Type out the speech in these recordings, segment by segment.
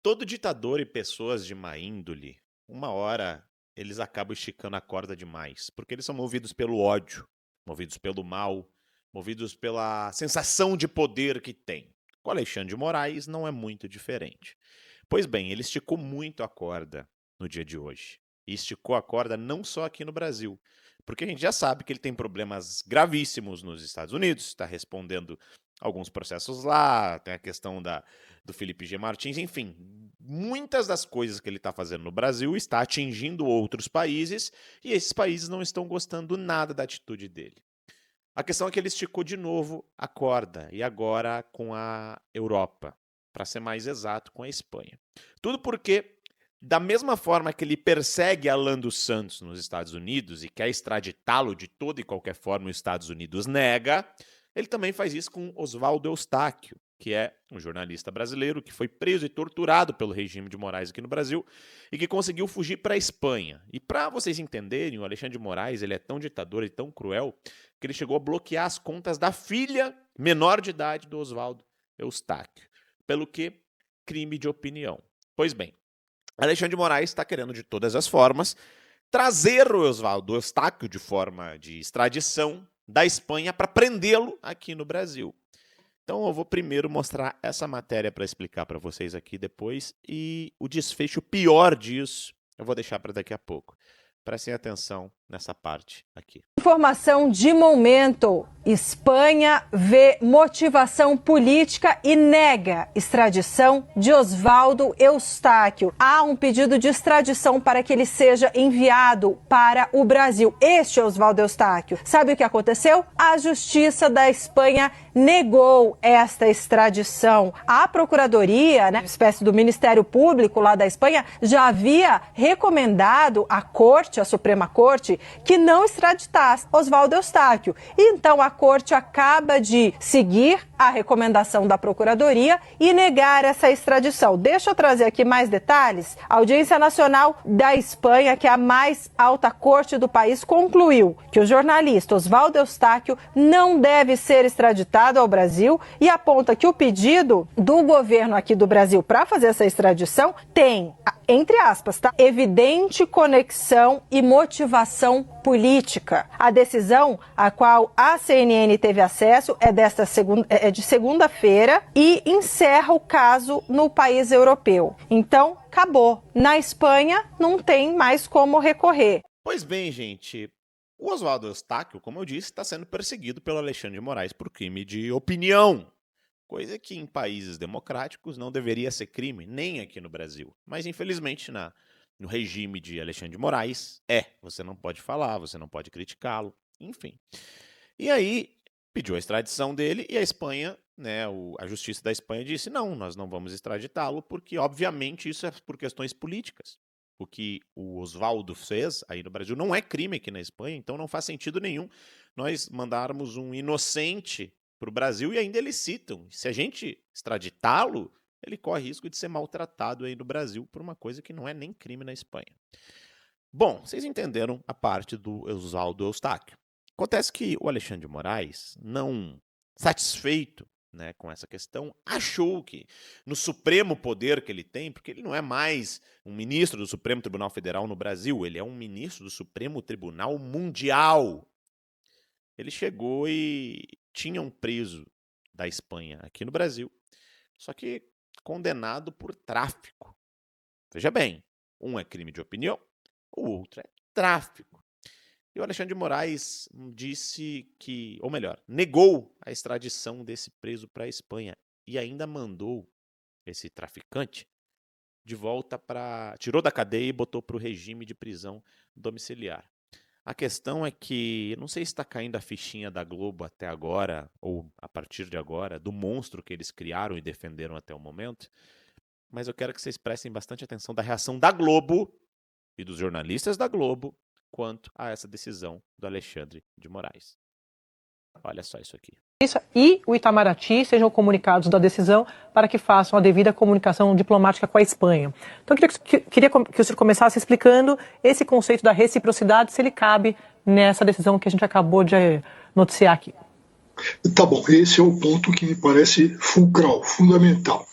Todo ditador e pessoas de má índole, uma hora eles acabam esticando a corda demais, porque eles são movidos pelo ódio, movidos pelo mal, movidos pela sensação de poder que tem. Com Alexandre de Moraes não é muito diferente. Pois bem, ele esticou muito a corda no dia de hoje. E esticou a corda não só aqui no Brasil, porque a gente já sabe que ele tem problemas gravíssimos nos Estados Unidos, está respondendo alguns processos lá, tem a questão do Felipe G. Martins, enfim, muitas das coisas que ele está fazendo no Brasil está atingindo outros países e esses países não estão gostando nada da atitude dele. A questão é que ele esticou de novo a corda, e agora com a Europa, para ser mais exato, com a Espanha. Tudo porque, da mesma forma que ele persegue Alan dos Santos nos Estados Unidos e quer extraditá-lo de toda e qualquer forma, os Estados Unidos nega, ele também faz isso com Oswaldo Eustáquio, que é um jornalista brasileiro que foi preso e torturado pelo regime de Moraes aqui no Brasil e que conseguiu fugir para a Espanha. E para vocês entenderem, o Alexandre de Moraes ele é tão ditador e tão cruel que ele chegou a bloquear as contas da filha menor de idade do Oswaldo Eustáquio, pelo que crime de opinião. Pois bem, Alexandre de Moraes está querendo de todas as formas trazer o Oswaldo Eustáquio de forma de extradição da Espanha para prendê-lo aqui no Brasil. Então eu vou primeiro mostrar essa matéria para explicar para vocês aqui depois e o desfecho pior disso eu vou deixar para daqui a pouco. Prestem atenção nessa parte aqui. Informação de momento. Espanha vê motivação política e nega extradição de Oswaldo Eustáquio. Há um pedido de extradição para que ele seja enviado para o Brasil. Este é Oswaldo Eustáquio. Sabe o que aconteceu? A Justiça da Espanha negou esta extradição. A Procuradoria, espécie do Ministério Público lá da Espanha, já havia recomendado à Corte, à Suprema Corte, que não extraditasse Oswaldo Eustáquio. Então a Corte acaba de seguir a recomendação da Procuradoria e negar essa extradição. Deixa eu trazer aqui mais detalhes. A Audiência Nacional da Espanha, que é a mais alta corte do país, concluiu que o jornalista Oswaldo Eustáquio não deve ser extraditado ao Brasil e aponta que o pedido do governo aqui do Brasil para fazer essa extradição tem, entre aspas, evidente conexão e motivação política. A decisão a qual a CNN teve acesso é de segunda-feira e encerra o caso no país europeu. Então, acabou. Na Espanha, não tem mais como recorrer. Pois bem, gente, o Oswaldo Eustáquio, como eu disse, está sendo perseguido pelo Alexandre de Moraes por crime de opinião. Coisa que em países democráticos não deveria ser crime, nem aqui no Brasil. Mas, infelizmente, no regime de Alexandre de Moraes, você não pode falar, você não pode criticá-lo, enfim. E aí, pediu a extradição dele e a Espanha, a Justiça da Espanha disse, não, nós não vamos extraditá-lo, porque, obviamente, isso é por questões políticas. O que o Oswaldo fez aí no Brasil não é crime aqui na Espanha, então não faz sentido nenhum nós mandarmos um inocente para o Brasil e ainda eles citam. Se a gente extraditá-lo, ele corre risco de ser maltratado aí no Brasil por uma coisa que não é nem crime na Espanha. Bom, vocês entenderam a parte do Oswaldo Eustáquio. Acontece que o Alexandre de Moraes, não satisfeito com essa questão, achou que no supremo poder que ele tem, porque ele não é mais um ministro do Supremo Tribunal Federal no Brasil, ele é um ministro do Supremo Tribunal Mundial. Ele chegou e tinha um preso da Espanha aqui no Brasil, só que condenado por tráfico. Veja bem, um é crime de opinião, o outro é tráfico. E o Alexandre de Moraes disse que, ou melhor, negou a extradição desse preso para a Espanha e ainda mandou esse traficante de volta tirou da cadeia e botou para o regime de prisão domiciliar. A questão é que, não sei se está caindo a fichinha da Globo até agora, ou a partir de agora, do monstro que eles criaram e defenderam até o momento, mas eu quero que vocês prestem bastante atenção da reação da Globo e dos jornalistas da Globo quanto a essa decisão do Alexandre de Moraes. Olha só isso aqui. E o Itamaraty sejam comunicados da decisão para que façam a devida comunicação diplomática com a Espanha. Então, eu queria que o senhor começasse explicando esse conceito da reciprocidade, se ele cabe nessa decisão que a gente acabou de noticiar aqui. Tá bom, esse é o ponto que me parece fulcral, fundamental.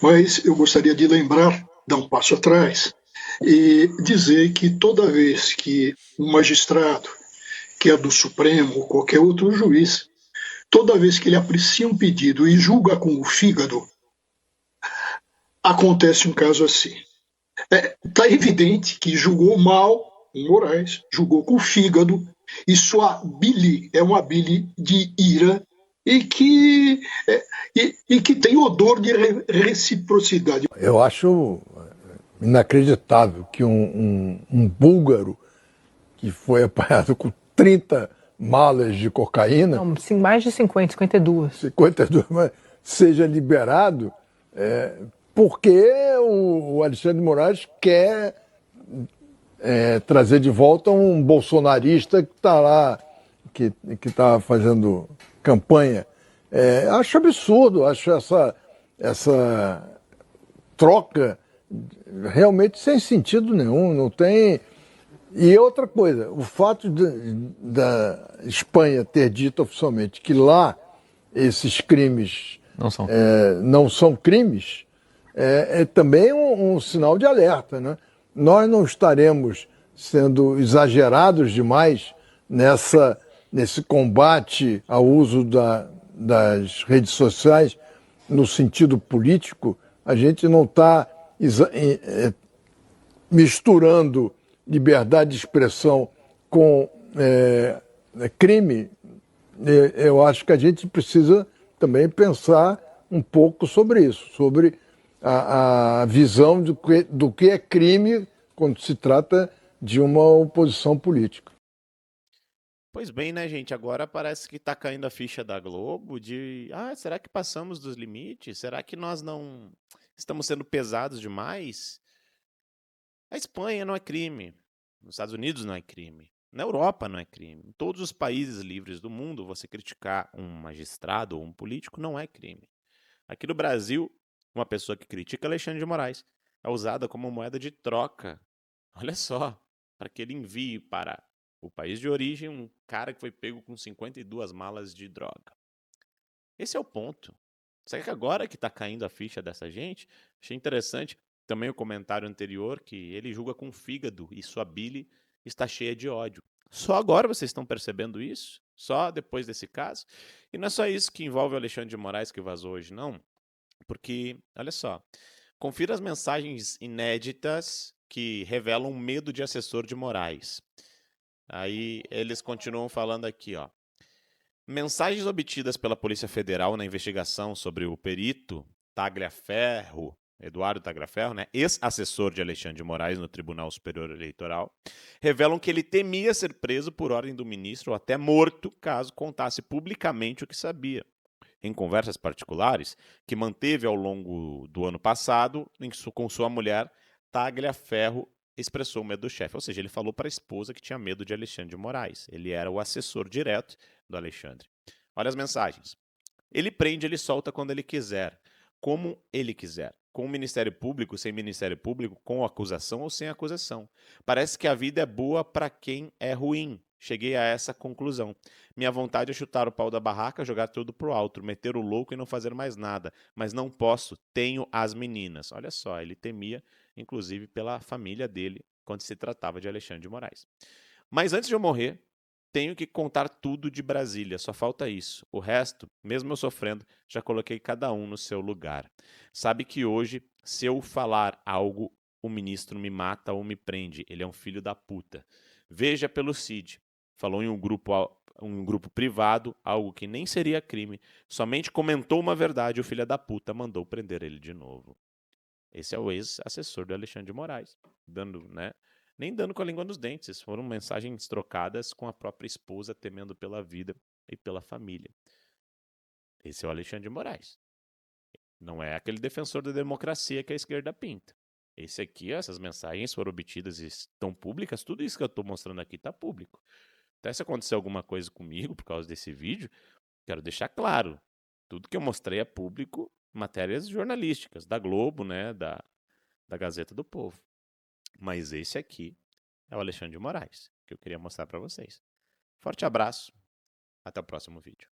Mas eu gostaria de lembrar, dar um passo atrás, e dizer que toda vez que um magistrado, que é do Supremo ou qualquer outro juiz, toda vez que ele aprecia um pedido e julga com o fígado, acontece um caso assim. Está evidente que julgou mal o Moraes, julgou com o fígado, e sua bile é uma bile de ira e que, e que tem odor de reciprocidade. Eu acho inacreditável que um búlgaro que foi apanhado com 30 malas de cocaína, Não, sim, mais de 50, 52. 52, seja liberado, porque o Alexandre de Moraes quer trazer de volta um bolsonarista que está lá, que está fazendo campanha. Acho absurdo, acho essa troca realmente sem sentido nenhum, não tem. E outra coisa, o fato da Espanha ter dito oficialmente que lá esses crimes não são crimes, é também um sinal de alerta, né? Nós não estaremos sendo exagerados demais nesse combate ao uso das redes sociais no sentido político. A gente não está misturando liberdade de expressão com crime. Eu acho que a gente precisa também pensar um pouco sobre isso, sobre a visão do que é crime quando se trata de uma oposição política. Pois bem, né, gente? Agora parece que tá caindo a ficha da Globo de, será que passamos dos limites? Será que nós não estamos sendo pesados demais? A Espanha não é crime. Nos Estados Unidos não é crime. Na Europa não é crime. Em todos os países livres do mundo, você criticar um magistrado ou um político não é crime. Aqui no Brasil, uma pessoa que critica Alexandre de Moraes é usada como moeda de troca. Olha só, para que ele envie para o país de origem um cara que foi pego com 52 malas de droga. Esse é o ponto. Será que agora que está caindo a ficha dessa gente? Achei interessante também o comentário anterior que ele julga com o fígado e sua bile está cheia de ódio. Só agora vocês estão percebendo isso? Só depois desse caso? E não é só isso que envolve o Alexandre de Moraes que vazou hoje, não. Porque, olha só, confira as mensagens inéditas que revelam medo de assessor de Moraes. Aí eles continuam falando aqui, ó. Mensagens obtidas pela Polícia Federal na investigação sobre o perito Tagliaferro, Eduardo Tagliaferro, né, ex-assessor de Alexandre de Moraes no Tribunal Superior Eleitoral, revelam que ele temia ser preso por ordem do ministro ou até morto caso contasse publicamente o que sabia. Em conversas particulares que manteve ao longo do ano passado com sua mulher, Tagliaferro expressou medo do chefe, ou seja, ele falou para a esposa que tinha medo de Alexandre de Moraes. Ele era o assessor direto do Alexandre. Olha as mensagens. Ele prende, ele solta quando ele quiser, como ele quiser. Com o Ministério Público, sem Ministério Público, com acusação ou sem acusação. Parece que a vida é boa para quem é ruim. Cheguei a essa conclusão. Minha vontade é chutar o pau da barraca, jogar tudo pro alto, meter o louco e não fazer mais nada. Mas não posso, tenho as meninas. Olha só, ele temia, inclusive, pela família dele, quando se tratava de Alexandre de Moraes. Mas antes de eu morrer, tenho que contar tudo de Brasília, só falta isso. O resto, mesmo eu sofrendo, já coloquei cada um no seu lugar. Sabe que hoje, se eu falar algo, o ministro me mata ou me prende. Ele é um filho da puta. Veja pelo Cid. Falou em um grupo privado, algo que nem seria crime. Somente comentou uma verdade e o filho da puta mandou prender ele de novo. Esse é o ex-assessor do Alexandre de Moraes, nem dando com a língua nos dentes. Foram mensagens trocadas com a própria esposa, temendo pela vida e pela família. Esse é o Alexandre de Moraes. Não é aquele defensor da democracia que a esquerda pinta. Esse aqui, essas mensagens foram obtidas e estão públicas. Tudo isso que eu estou mostrando aqui está público. Até se acontecer alguma coisa comigo por causa desse vídeo, quero deixar claro. Tudo que eu mostrei é público, matérias jornalísticas, da Globo, né, da Gazeta do Povo. Mas esse aqui é o Alexandre de Moraes, que eu queria mostrar para vocês. Forte abraço, até o próximo vídeo.